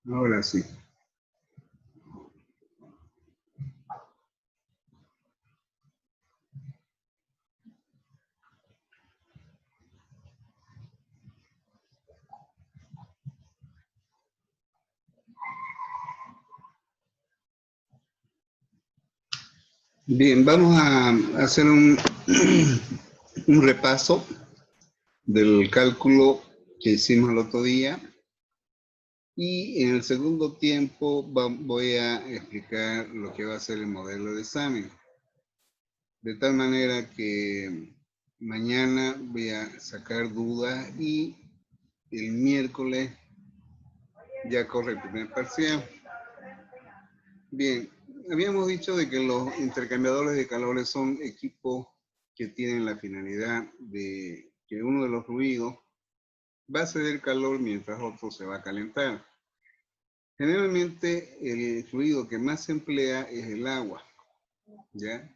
Ahora sí. Bien, vamos a hacer un repaso del cálculo que hicimos el otro día. Y en el segundo tiempo voy a explicar lo que va a ser el modelo de examen. De tal manera que mañana voy a sacar dudas y el miércoles ya corre el primer parcial. Bien, habíamos dicho de que los intercambiadores de calores son equipos que tienen la finalidad de que uno de los fluidos va a ceder calor mientras otro se va a calentar. Generalmente el fluido que más se emplea es el agua, ¿ya?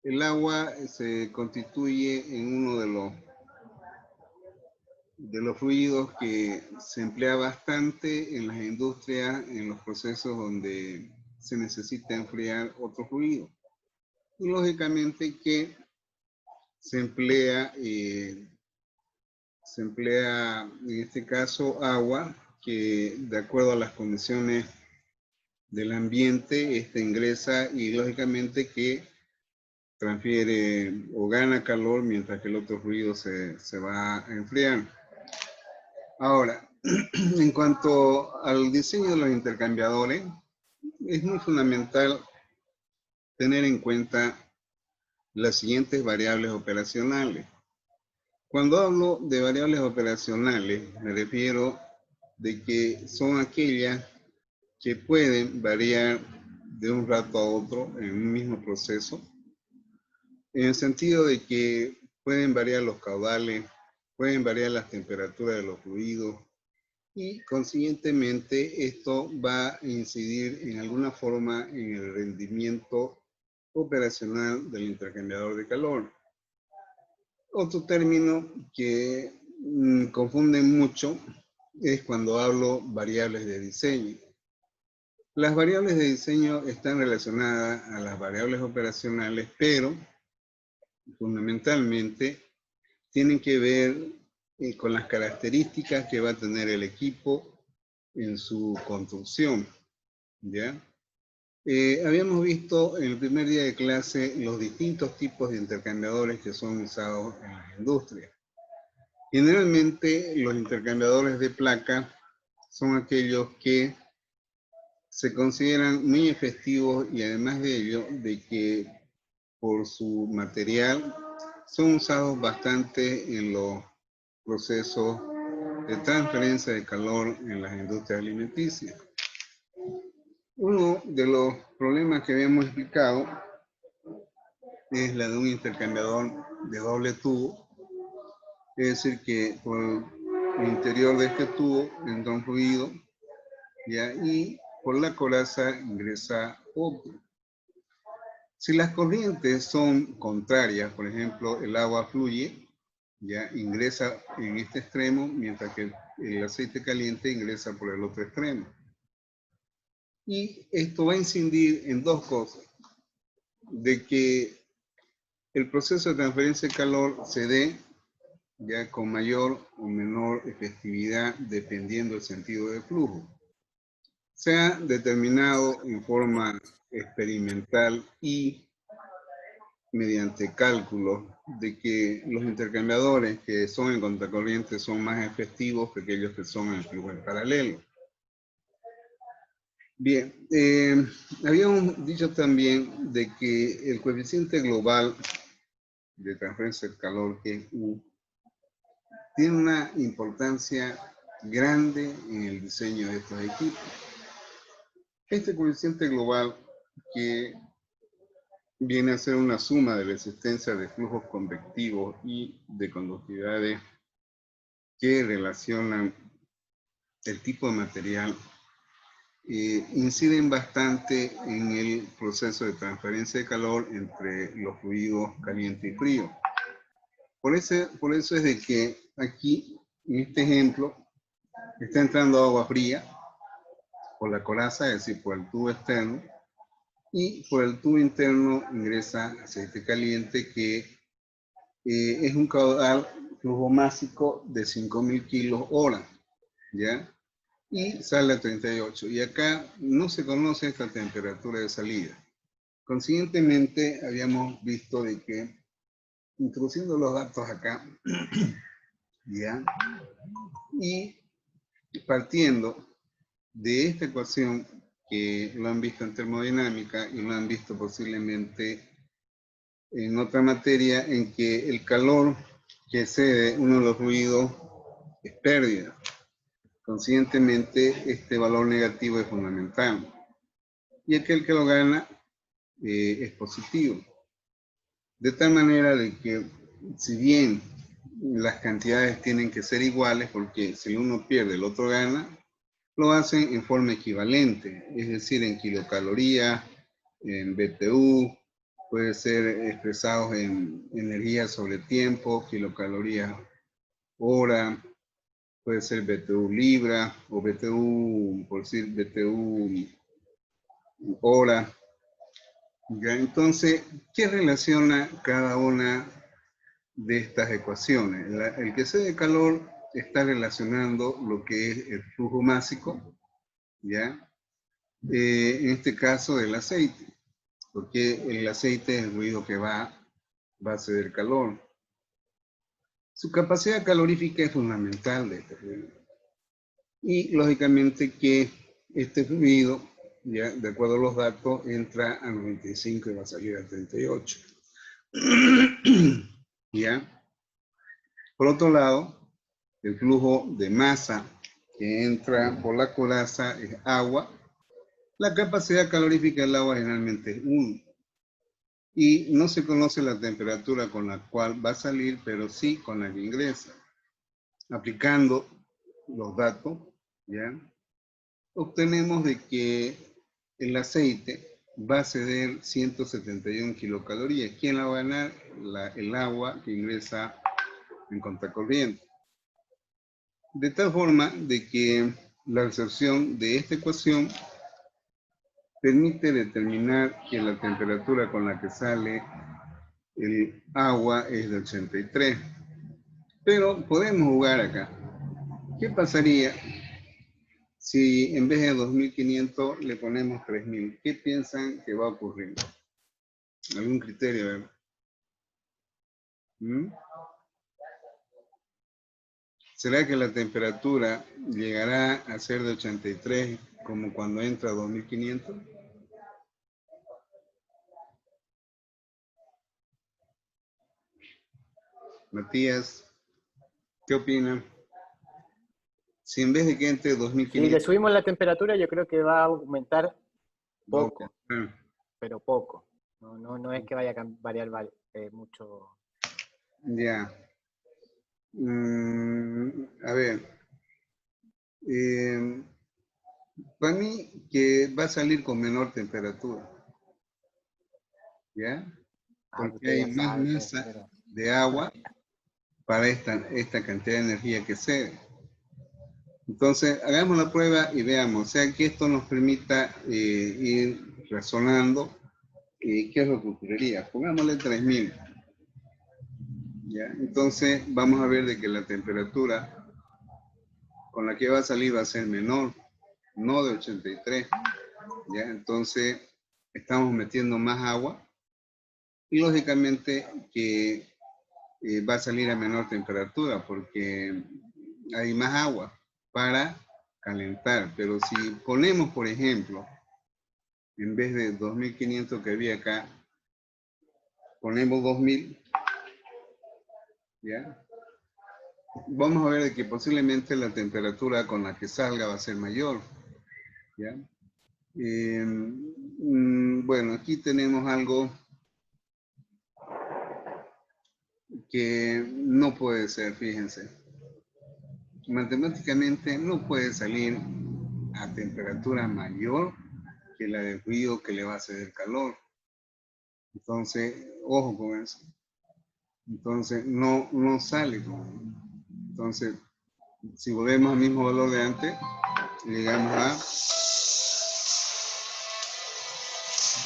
El agua se constituye en uno de los fluidos que se emplea bastante en las industrias, en los procesos donde se necesita enfriar otro fluido. Y lógicamente que se emplea en este caso agua, que de acuerdo a las condiciones del ambiente, ingresa y lógicamente que transfiere o gana calor mientras que el otro fluido se va a enfriar. Ahora, en cuanto al diseño de los intercambiadores, es muy fundamental tener en cuenta las siguientes variables operacionales. Cuando hablo de variables operacionales, me refiero de que son aquellas que pueden variar de un rato a otro en un mismo proceso, en el sentido de que pueden variar los caudales, pueden variar las temperaturas de los fluidos y consiguientemente esto va a incidir en alguna forma en el rendimiento operacional del intercambiador de calor. Otro término que confunden mucho es cuando hablo variables de diseño. Las variables de diseño están relacionadas a las variables operacionales, pero fundamentalmente tienen que ver con las características que va a tener el equipo en su construcción, ¿ya? Habíamos visto en el primer día de clase los distintos tipos de intercambiadores que son usados en las industrias. Generalmente los intercambiadores de placa son aquellos que se consideran muy efectivos y además de ello, de que por su material son usados bastante en los procesos de transferencia de calor en las industrias alimenticias. Uno de los problemas que habíamos explicado es la de un intercambiador de doble tubo, es decir, que por el interior de este tubo entra un fluido, ¿ya? Y por la coraza ingresa otro. Si las corrientes son contrarias, por ejemplo, el agua fluye, ya ingresa en este extremo, mientras que el aceite caliente ingresa por el otro extremo. Y esto va a incidir en dos cosas: de que el proceso de transferencia de calor se dé ya con mayor o menor efectividad dependiendo del sentido de flujo. Se ha determinado en forma experimental y mediante cálculos de que los intercambiadores que son en contracorriente son más efectivos que aquellos que son en flujo en paralelo. Bien, habíamos dicho también de que el coeficiente global de transferencia de calor, que es U, tiene una importancia grande en el diseño de estos equipos. Este coeficiente global, que viene a ser una suma de la existencia de flujos convectivos y de conductividades que relacionan el tipo de material, inciden bastante en el proceso de transferencia de calor entre los fluidos caliente y frío. Por eso es de que aquí, en este ejemplo, está entrando agua fría, por la coraza, es decir, por el tubo externo, y por el tubo interno ingresa aceite caliente que es un caudal flujo másico de 5.000 kilos hora, ¿ya? Y sale a 38. Y acá no se conoce esta temperatura de salida. Consiguientemente, habíamos visto de que, introduciendo los datos acá, ¿ya? Y partiendo de esta ecuación que lo han visto en termodinámica y lo han visto posiblemente en otra materia en que el calor que excede uno de los ruidos es pérdida. Conscientemente, este valor negativo es fundamental. Y aquel que lo gana es positivo. De tal manera de que, si bien las cantidades tienen que ser iguales, porque si uno pierde, el otro gana, lo hacen en forma equivalente, es decir, en kilocalorías, en BTU, puede ser expresados en energía sobre tiempo, kilocalorías hora, puede ser BTU libra o BTU, por decir BTU hora. Ya, entonces, ¿qué relaciona cada una de estas ecuaciones? El que se de calor está relacionando lo que es el flujo másico, ¿ya? En este caso del aceite, porque el aceite es el ruido que va a ceder calor. Su capacidad calorífica es fundamental de este fluido. Y lógicamente que este fluido, ya de acuerdo a los datos, entra a 95 y va a salir a 38. ¿Ya? Por otro lado, el flujo de masa que entra por la coraza es agua. La capacidad calorífica del agua generalmente es 1. Y no se conoce la temperatura con la cual va a salir, pero sí con la que ingresa. Aplicando los datos, ¿ya? Obtenemos de que el aceite va a ceder 171 kilocalorías. ¿Quién la va a ganar? El agua que ingresa en contracorriente. De tal forma de que la recepción de esta ecuación permite determinar que la temperatura con la que sale el agua es de 83. Pero podemos jugar acá. ¿Qué pasaría si en vez de 2.500 le ponemos 3.000? ¿Qué piensan que va a ocurrir? ¿Algún criterio? ¿Verdad? ¿Será que la temperatura llegará a ser de 83 como cuando entra a 2.500? Matías, ¿qué opinan? Si en vez de que entre 2.500... Si le subimos la temperatura, yo creo que va a aumentar poco, pero poco. No es que vaya a variar mucho. Ya. A ver. Para mí que va a salir con menor temperatura. ¿Ya? Porque hay más masa de agua para esta cantidad de energía que cede. Entonces, hagamos la prueba y veamos. O sea, que esto nos permita ir razonando qué es lo que ocurriría. Pongámosle 3.000. ¿Ya? Entonces, vamos a ver de que la temperatura con la que va a salir va a ser menor, no de 83. ¿Ya? Entonces, estamos metiendo más agua y lógicamente que va a salir a menor temperatura porque hay más agua para calentar. Pero si ponemos, por ejemplo, en vez de 2.500 que había acá, ponemos 2.000, ¿ya? Vamos a ver de que posiblemente la temperatura con la que salga va a ser mayor, ¿ya? Bueno, aquí tenemos algo que no puede ser, fíjense. Matemáticamente no puede salir a temperatura mayor que la del ruido que le va a ceder calor. Entonces, ojo con eso. Entonces, no sale. Entonces, si volvemos al mismo valor de antes, llegamos a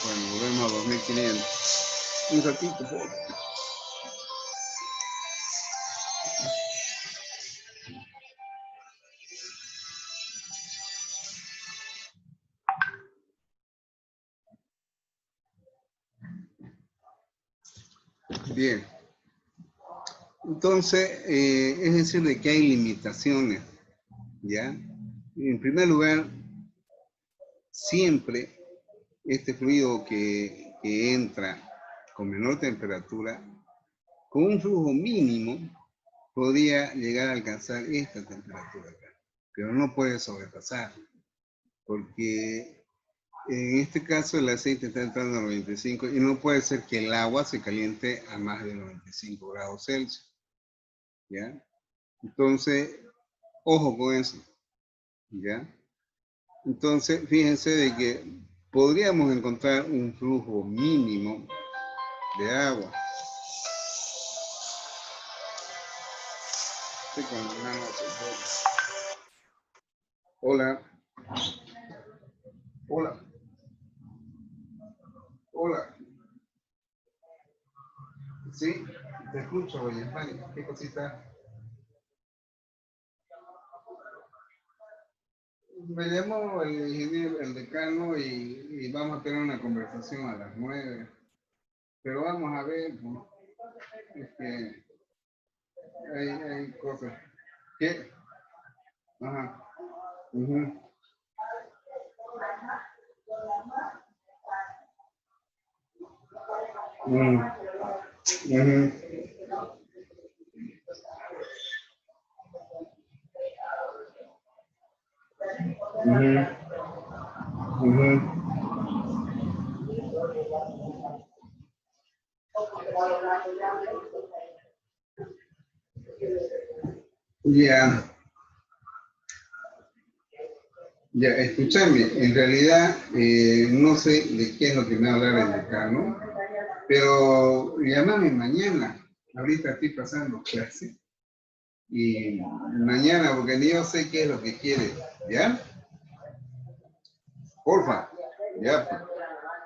Bueno, volvemos a 2500. Un ratito, por favor. Bien. Entonces, es decir, de que hay limitaciones, ¿ya? En primer lugar, siempre este fluido que entra con menor temperatura, con un flujo mínimo, podría llegar a alcanzar esta temperatura acá, pero no puede sobrepasar, porque en este caso el aceite está entrando a 95 y no puede ser que el agua se caliente a más de 95 grados Celsius, ¿ya? Entonces, ojo con eso, ¿ya? Entonces, fíjense de que podríamos encontrar un flujo mínimo de agua. Hola. Hola. Hola. Sí, te escucho, oye, Fanny. ¿Qué cosita? Me llamo el ingeniero, el decano, y vamos a tener una conversación a las 9. Pero vamos a ver, ¿no? Es que hay cosas. ¿Qué? Ajá. Uh-huh. Uh-huh. Uh-huh. Uh-huh. Ya, ya, escúchame, en realidad no sé de qué es lo que me va a hablar el decano, pero llámame mañana, ahorita estoy pasando clase, y mañana, porque ni yo sé qué es lo que quiere, ¿ya? Porfa, ya.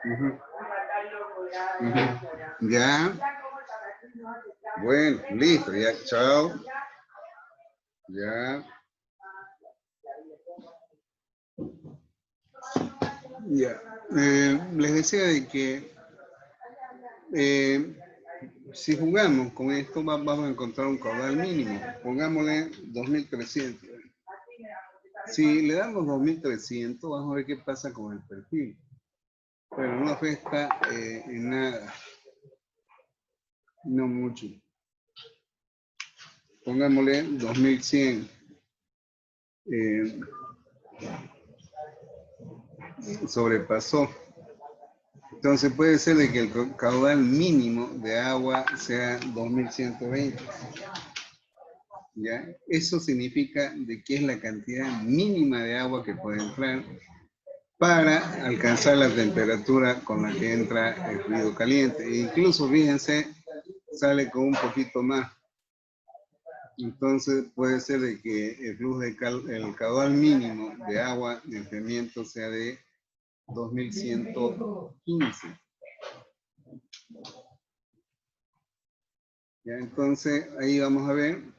Uh-huh. Uh-huh. Ya. Bueno, listo, ya, chao. Ya. Ya. Les decía de que si jugamos con esto vamos a encontrar un caudal mínimo. Pongámosle 2300. Si le damos 2300, vamos a ver qué pasa con el perfil. Pero no afecta en nada. No mucho. Pongámosle 2100. Sobrepasó. Entonces puede ser de que el caudal mínimo de agua sea 2120. ¿Ya? Eso significa de que es la cantidad mínima de agua que puede entrar para alcanzar la temperatura con la que entra el fluido caliente. E incluso, fíjense, sale con un poquito más. Entonces puede ser de que el flujo el caudal mínimo de agua de enfriamiento sea de 2115. ¿Ya? Entonces ahí vamos a ver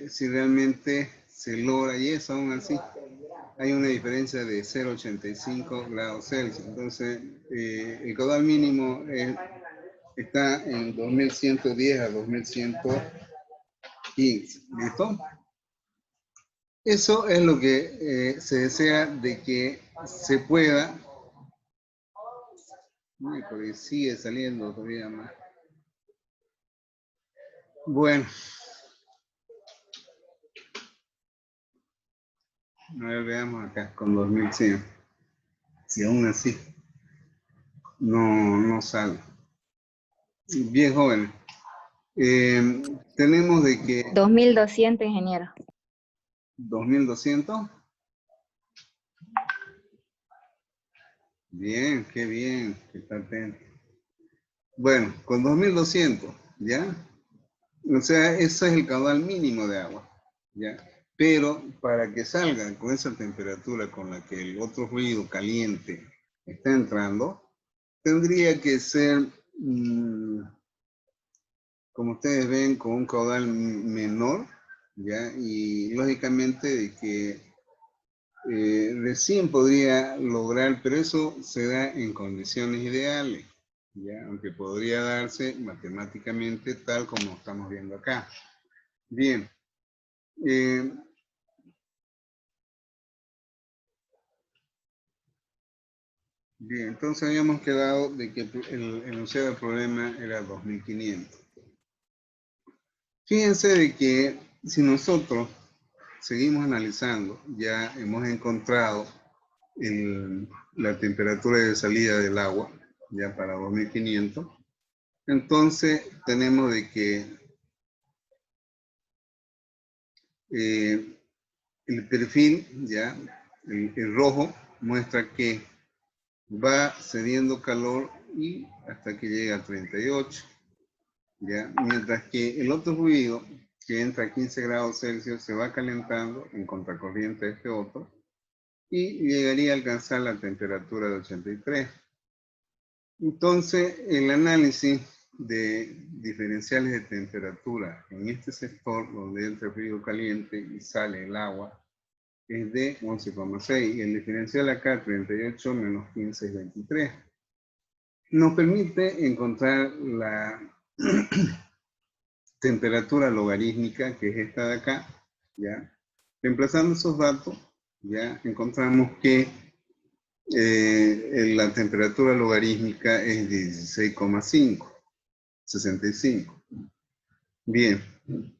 si realmente se logra, y eso aún así hay una diferencia de 0,85 grados Celsius. Entonces el caudal mínimo está en 2110 a 2115. ¿Listo? Eso es lo que se desea de que se pueda. Porque sigue saliendo todavía más. Bueno. A ver, veamos acá con 2100. Si aún así no sale. Bien, joven. Tenemos de que... 2200, ingeniero. 2200. Bien, que está atento. Bueno, con 2200, ¿ya? O sea, ese es el caudal mínimo de agua, ¿ya? Pero para que salga con esa temperatura con la que el otro fluido caliente está entrando, tendría que ser, como ustedes ven, con un caudal menor, ¿ya? Y lógicamente de que recién podría lograr, pero eso se da en condiciones ideales, ¿ya? Aunque podría darse matemáticamente tal como estamos viendo acá. Bien. Bien, entonces habíamos quedado de que el enunciado del problema era 2500. Fíjense de que si nosotros seguimos analizando, ya hemos encontrado la temperatura de salida del agua, ya para 2500, entonces tenemos de que el perfil, ya, el rojo, muestra que va cediendo calor y hasta que llega a 38, ¿ya? Mientras que el otro fluido, que entra a 15 grados Celsius, se va calentando en contracorriente a este otro y llegaría a alcanzar la temperatura de 83. Entonces, el análisis de diferenciales de temperatura en este sector donde entra el fluido caliente y sale el agua es de 11,6 y el diferencial acá 38 menos 15 es 23. Nos permite encontrar la temperatura logarítmica, que es esta de acá, ¿ya? Reemplazando esos datos, ya encontramos que la temperatura logarítmica es 16,5, 65. Bien,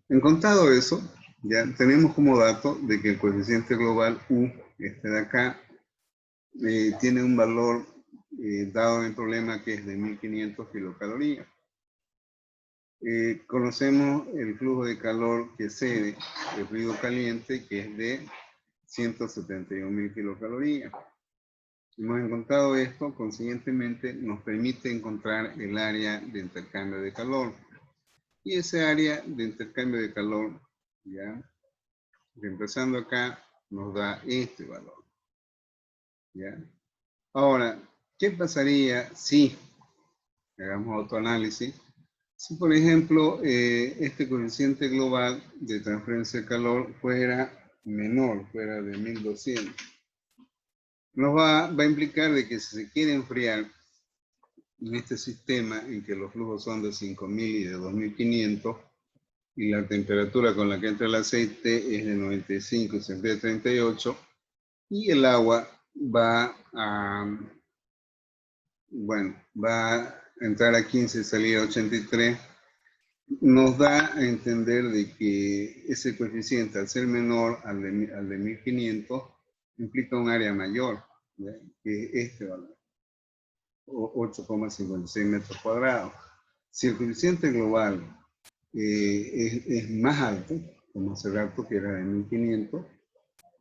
encontrado eso, ya tenemos como dato de que el coeficiente global U, este de acá, tiene un valor dado en el problema que es de 1500 kilocalorías. Conocemos el flujo de calor que cede el fluido caliente, que es de 171.000 kilocalorías. Hemos encontrado esto, consiguientemente nos permite encontrar el área de intercambio de calor. Y ese área de intercambio de calor, ya, reemplazando acá, nos da este valor. ¿Ya? Ahora, ¿qué pasaría si, hagamos autoanálisis, si por ejemplo este coeficiente global de transferencia de calor fuera menor, fuera de 1200? Nos va a implicar de que si se quiere enfriar en este sistema en que los flujos son de 5000 y de 2500 y la temperatura con la que entra el aceite es de 95 y se enfría a 38 y el agua va a, bueno, va a entrar a 15 y salir a 83, nos da a entender de que ese coeficiente, al ser menor al de 1500, implica un área mayor, ¿ya? Que este valor, 8,56 metros cuadrados. Si el coeficiente global es más alto, como hace rato que era de 1500,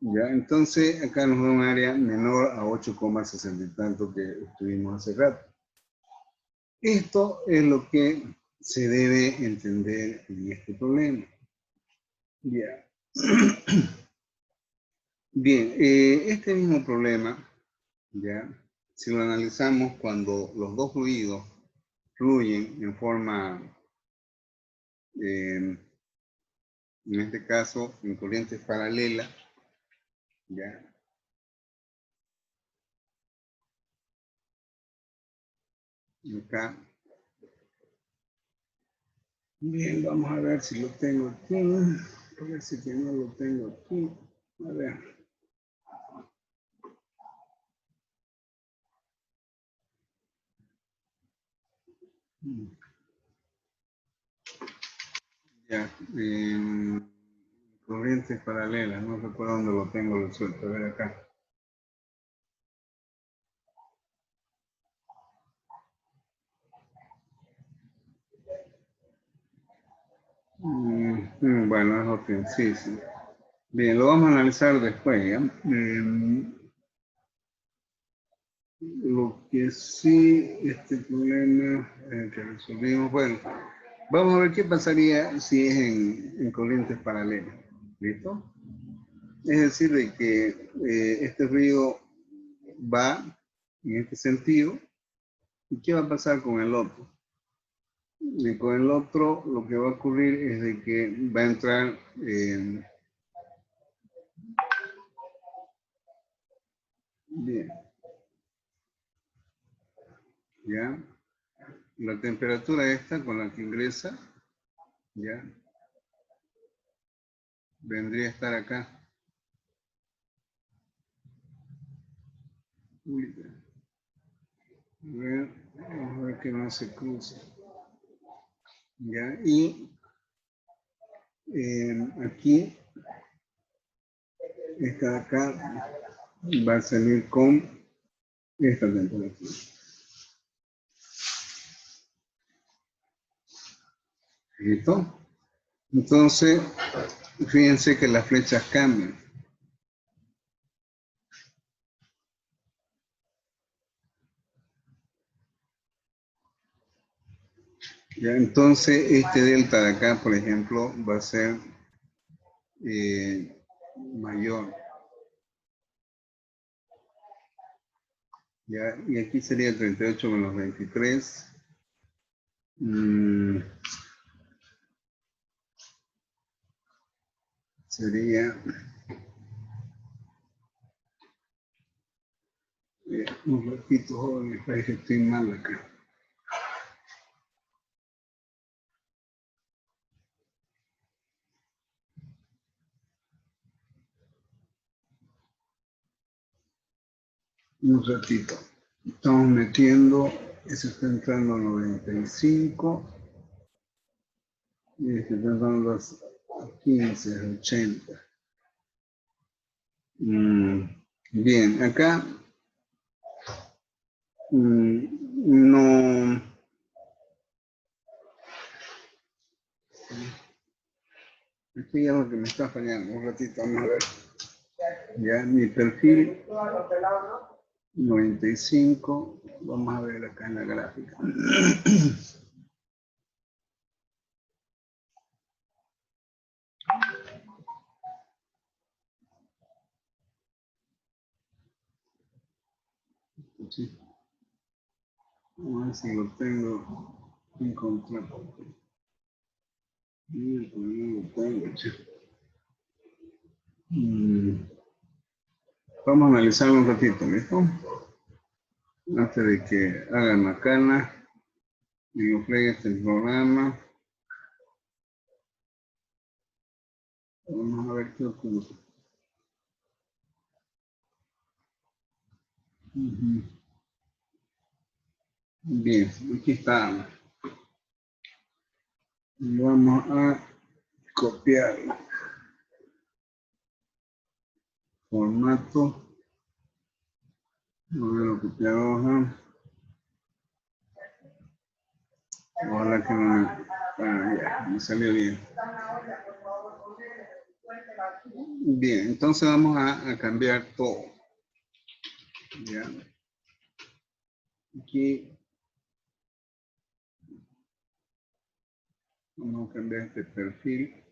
¿ya? Entonces acá nos da un área menor a 8,60 y tanto que estuvimos hace rato. Esto es lo que se debe entender en este problema. Ya. Bien, este mismo problema, ya, si lo analizamos cuando los dos fluidos fluyen en forma, en este caso, en corrientes paralelas, ya. Acá. Bien, vamos a ver si lo tengo aquí. Parece que no lo tengo aquí. A ver. Ya, corrientes paralelas, no recuerdo dónde lo tengo resuelto. A ver acá. Bueno, es otro, sí, sí. Bien, lo vamos a analizar después, ¿ya? Lo que sí, este problema que resolvimos, bueno, vamos a ver qué pasaría si es en corrientes paralelas. ¿Listo? Es decir, de que este río va en este sentido. ¿Y qué va a pasar con el otro? Y con el otro lo que va a ocurrir es de que va a entrar bien, ya, la temperatura esta con la que ingresa, ya, vendría a estar acá. Uy, vamos a ver que no se cruce. Ya, y aquí, esta de acá va a salir con esta temperatura. ¿Listo? Entonces, fíjense que las flechas cambian. Ya, entonces, este delta de acá, por ejemplo, va a ser mayor. Ya, y aquí sería 38 menos 23. Sería... un ratito, joven, parece que estoy mal acá. Un ratito. Estamos metiendo, ese está entrando a 95 y este está entrando a 15, a 80. Bien, acá no... Aquí hay algo que me está fallando, un ratito, vamos a ver. Ya, mi perfil 95, vamos a ver acá en la gráfica. Sí. Vamos a ver si lo tengo encontrado. No lo tengo, chico. Vamos a analizarlo un ratito, ¿listo? Antes de que hagan macana, digo, plegue este programa. Vamos a ver qué ocurre. Bien, aquí está. Vamos a copiarlo. Formato. Modelo copiar hoja. Ojalá que no me... ya, me salió bien. Bien, entonces vamos a cambiar todo. Ya. Aquí vamos a cambiar este perfil.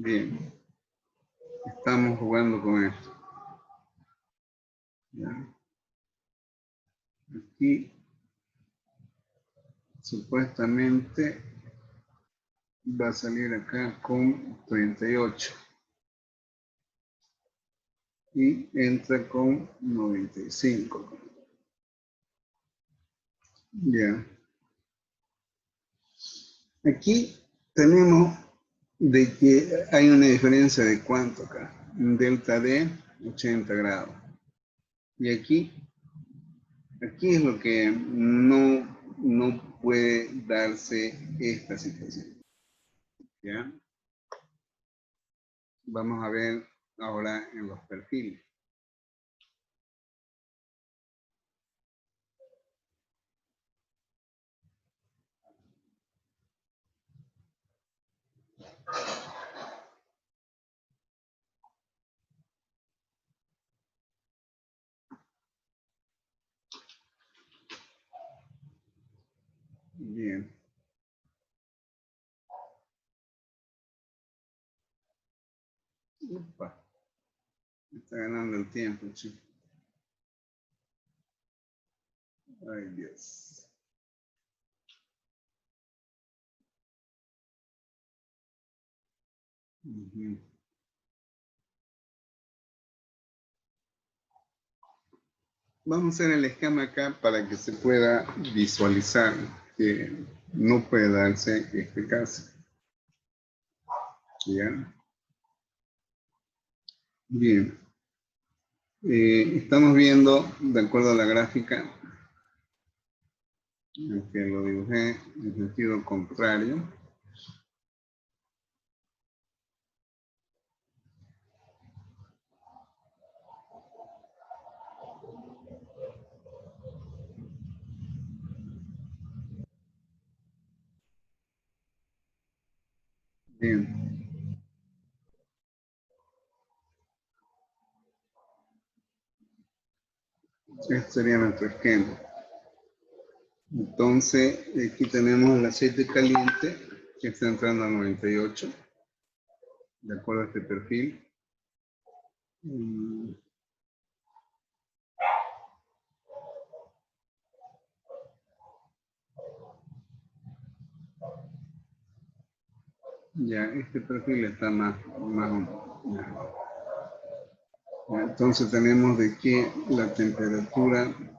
Bien, estamos jugando con esto. ¿Ya? Aquí, supuestamente, va a salir acá con 38. Y entra con 95. Ya. Aquí tenemos de que hay una diferencia de cuánto acá. Un delta de 80 grados. Y aquí es lo que no puede darse esta situación. ¿Ya? Vamos a ver ahora en los perfiles. Upa. Está ganando el tiempo, chico. Ay, Dios. Ujú. Vamos a hacer el esquema acá para que se pueda visualizar que no puede darse este caso. ¿Ya? Bien. Estamos viendo, de acuerdo a la gráfica, que lo dibujé en sentido contrario. Bien. Este sería nuestro esquema. Entonces, aquí tenemos el aceite caliente que está entrando a 98, de acuerdo a este perfil. Ya, este perfil está más. Ya, entonces tenemos de que la temperatura en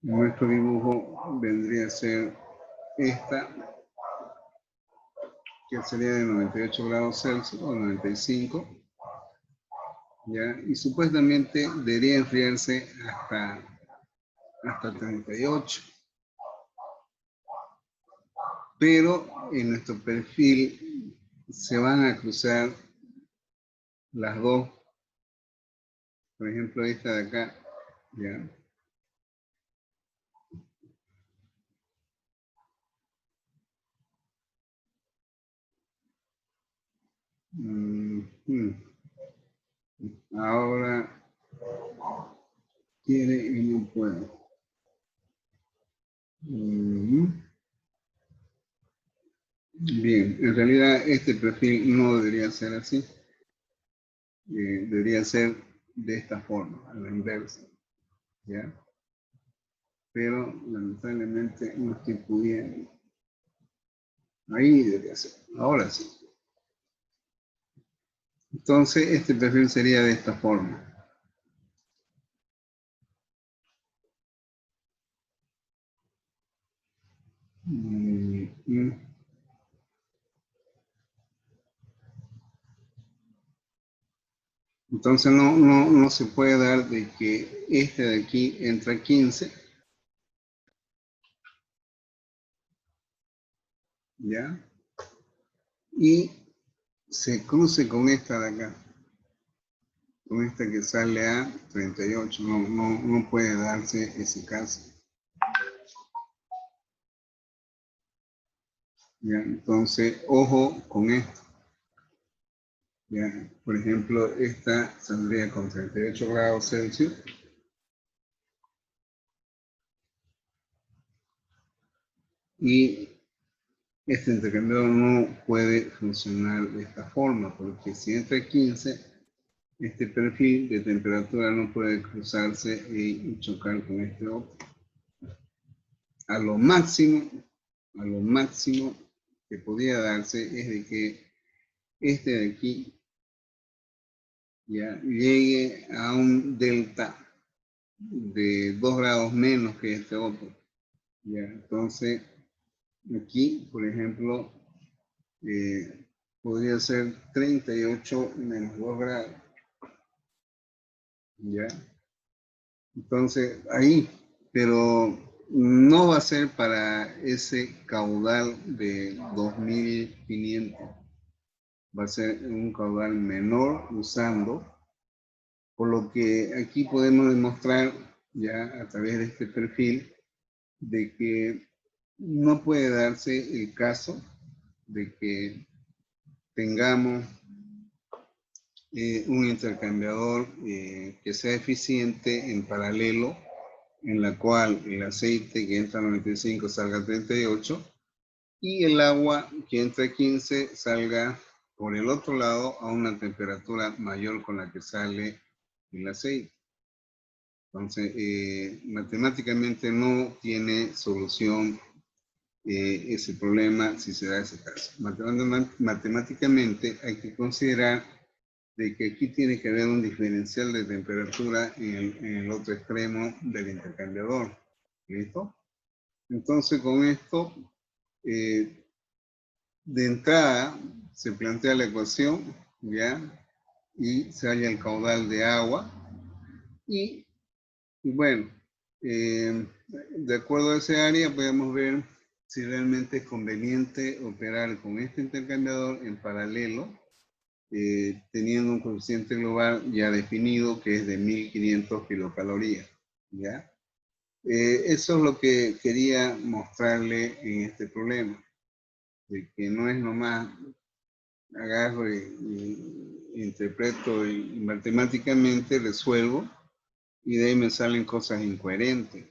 nuestro dibujo vendría a ser esta, que sería de 98 grados Celsius o 95, ¿ya? Y supuestamente debería enfriarse hasta 38. Pero en nuestro perfil se van a cruzar las dos. Por ejemplo, esta de acá, ¿ya? Ahora quiere y no puede. Bien, en realidad este perfil no debería ser así. Debería ser de esta forma, a la inversa. ¿Ya? Pero lamentablemente no estoy pudiendo. Ahí debería ser. Ahora sí. Entonces este perfil sería de esta forma. Entonces no se puede dar de que este de aquí entra a 15. ¿Ya? Y se cruce con esta de acá. Con esta que sale a 38. No puede darse ese caso. ¿Ya? Entonces, ojo con esto. ¿Ya? Por ejemplo, esta saldría con 38 grados Celsius. Y este intercambiador no puede funcionar de esta forma, porque si entra 15, este perfil de temperatura no puede cruzarse y chocar con este otro. A lo máximo que podría darse es de que este de aquí ya llegue a un delta de 2 grados menos que este otro. Ya, entonces, aquí, por ejemplo, podría ser 38 menos 2 grados. ¿Ya? Entonces, ahí, pero no va a ser para ese caudal de 2500. Va a ser un caudal menor usando, por lo que aquí podemos demostrar ya a través de este perfil de que no puede darse el caso de que tengamos un intercambiador que sea eficiente en paralelo, en la cual el aceite que entra a 95 salga a 38, y el agua que entra a 15 salga por el otro lado a una temperatura mayor con la que sale el aceite. Entonces, matemáticamente no tiene solución ese problema si se da ese caso. Matemáticamente hay que considerar de que aquí tiene que haber un diferencial de temperatura en el otro extremo del intercambiador. ¿Listo? Entonces, con esto, de entrada, se plantea la ecuación, ¿ya? Y se halla el caudal de agua. Y bueno, de acuerdo a ese área, podemos ver si realmente es conveniente operar con este intercambiador en paralelo, teniendo un coeficiente global ya definido que es de 1500 kilocalorías, ¿ya? Eso es lo que quería mostrarle en este problema, de que no es nomás agarro y interpreto y matemáticamente resuelvo y de ahí me salen cosas incoherentes,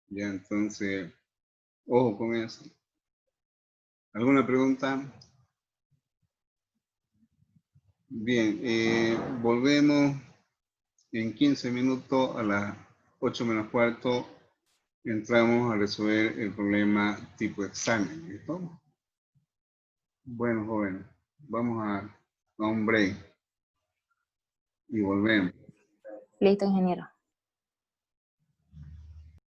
¿ya? Entonces, ojo con eso. ¿Alguna pregunta? Bien, volvemos en 15 minutos a las 8 menos cuarto. Entramos a resolver el problema tipo examen, ¿listo? Bueno, jóvenes, vamos a un break y volvemos. Listo, ingeniero.